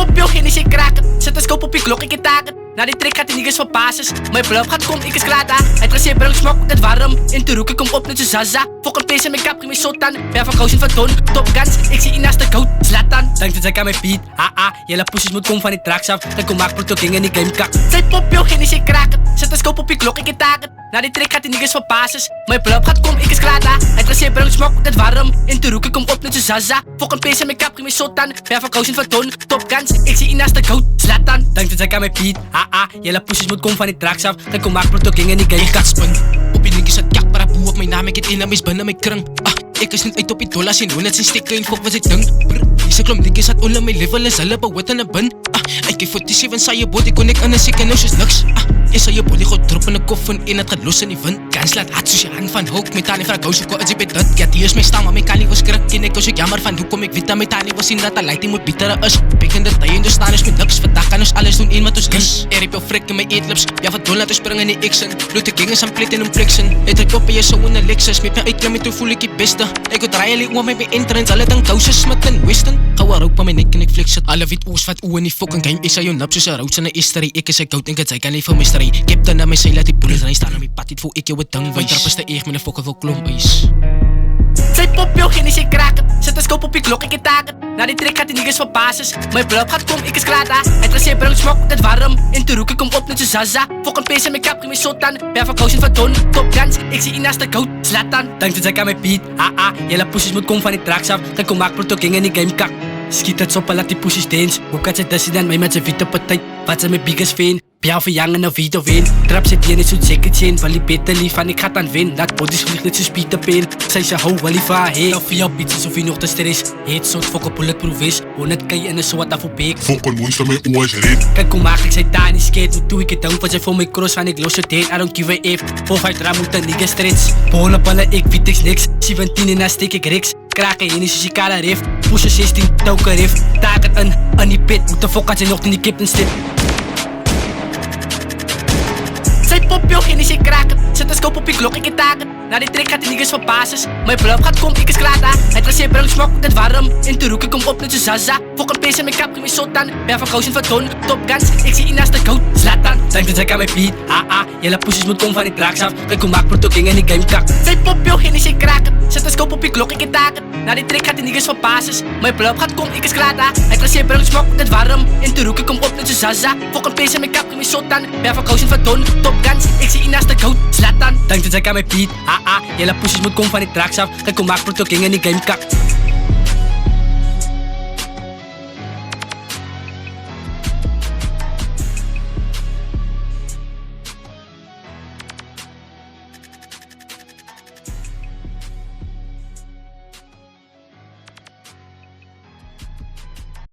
op jou Hennessy kraken. Zet een scope op je klok, ik het taken. Na die trick gaat die niggas van basis. Mijn blauw gaat kom, ik is klaar daar. Het gezien brengt smok, het warm. In de roeken kom op net zo Zaza. Fok een pees en mijn kap, ging me sotan. Ben van Kousen van Toon, Top Guns. Ik zie naast de goud, Zlatan. Dank dat ik aan mijn beat, jelle poesjes moet komen van die tracks af. Dan kom maak proto king en die game kak. Zij pop jou Hennessy kraken. Zet een scope op je klok, ik het taken. Na die trick gaat die niggas van basis. Mijn blauw gaat kom, ik is klaar daar. Het gezien brengt smok, het warm. In de roeken kom op net zo Zaza. Fok een pees en mijn kap, ging me sotan. Ben van Kousen van Toon, Top Guns. Ik zie naast de goud, Zlatan. Dank dat ik aan mijn beat, jelle poesjes moet komen van die tracks af. Dan kom maak proto king en die game kak. Op je linker zat jak, maar boe op mijn naam, ik het in mis binnen mijn kring. Ik is niet uit op die dollars en hoe net zijn stikken en fok was het ding. Deze klom dikkie zat onder mijn level en hulle bewit in 'n bin. Ik kyk 47 saai je body kon ek in 'n second nou soos niks. Jy sal jou body goed drop in 'n koffin en het gaat los in die wind. Kans laat hard soos jy hang van hoek met tani van 'n gouse ko as jy dit. Ja, die is my staan maar my kan nie was skrik en ek was ek jammer van hoe kom ek weet dat my tani was sien dat 'n lighting moet bitter is. Bekende tye en dus staan is met niks. Vandag kan ons alles doen een wat ons lus. Heb jou frik in my eetlips. Ja, wat doen laat ons spring in die action. Bloed te king is aan plek en omplexen. Het ek op by jou so in 'n Lexus met my uitklim en toe voel ek die beste. Ek het draai hulle oor my by entrance. Hulle dink Kousen Smith en Weston. Goue rook by my nek en ek flex het. Alle wit oos wat oë in die fucking game. Is hy jou nip soos 'n roach in 'n eastery. Ek is 'n goat en hy kan nie vir mystery. Captain na my sy laat die bullets ry staan op my pad. Dit voel ek jou 'n ding. Winter is te eeg met 'n fucking vol klomp ys. Zij pop jou Hennessy kraken. Zet een scope op je klok, ik het taken. Na die trick gaat die niggas van basis. Mijn blauw gaat kom, ik is klaar daar. Het gezien brengt smok, het warm. In de roeken kom op net zo Zaza. Fok een pees en mijn kap, ging me sotan. Ben van Kousen van Toon, Top Guns. Ik zie naast de goud, Zlatan. Dank dat ik aan mijn beat, jelle poesjes moet komen van die tracks af. Dan kom maak proto king en die game kak. Schiet het op, laat die poesjes deens. Hoe kan ze dat dan mij met zijn witte partij? Wat zijn mijn biggest fan? Piauw van jangen of wiet of een. Trap zit hier niet zo zeker zijn. Wel die beter lief van ik ga dan win. Dat bodies vliegt net zo Peter Pan. Zij ze hou wel lief van hey. Of jou pizzas of je nog te stress. Heet zo'n fokken bulletproof is. Hoe net kan je in een soort af op beek. Fokken moest mijn oors red. Kijk hoe maak ik zijn daar niet skate. Hoe doe ik het dan? Want zij voor mijn cross van ik los het heen. I don't give a F. 4-5 ram moet een nigga stretch. Bollen ballen ik weet niks. 17 en dan steek ik riks. Kraken in is je kale riff. Pushen 16 touken riff. Taak het aan die pit. Moet de fok als je nog in die kip en stip. Zij pop jou Hennessy kraken. Zet een scope op je klok, ik het taken. Na die trick gaat die niggas van basis. Mijn blauw gaat kom, ik is klaar daar. Het gezien brengt smok, het warm. In de roeken kom op net zo Zaza. Fok een pees en mijn kap, ging me sotan. Ben van Kousen van Toon, Top Guns. Ik zie naast de goud, Zlatan. Dank dat ik aan mijn beat, jelle poesjes moet komen van die tracks af. Kijk hoe maak proto king en die game kak. Zij pop jou Hennessy kraken. Zet een scope op je klok, ik het taken. Na die trick gaat die niggas van basis. Mijn blauw gaat kom, ik is klaar daar. Het gezien brengt smok, het warm. In de roeken kom op net zo Zaza. Fok een pees en mijn kap, ging me sotan. Ben van Kousen van Toon, Top Guns. Ik zie naast de goud, Zlatan. Dank dat ik aan mijn beat, jelle poesjes moet komen van die tracks af. Kijk hoe maak proto king en die game kak.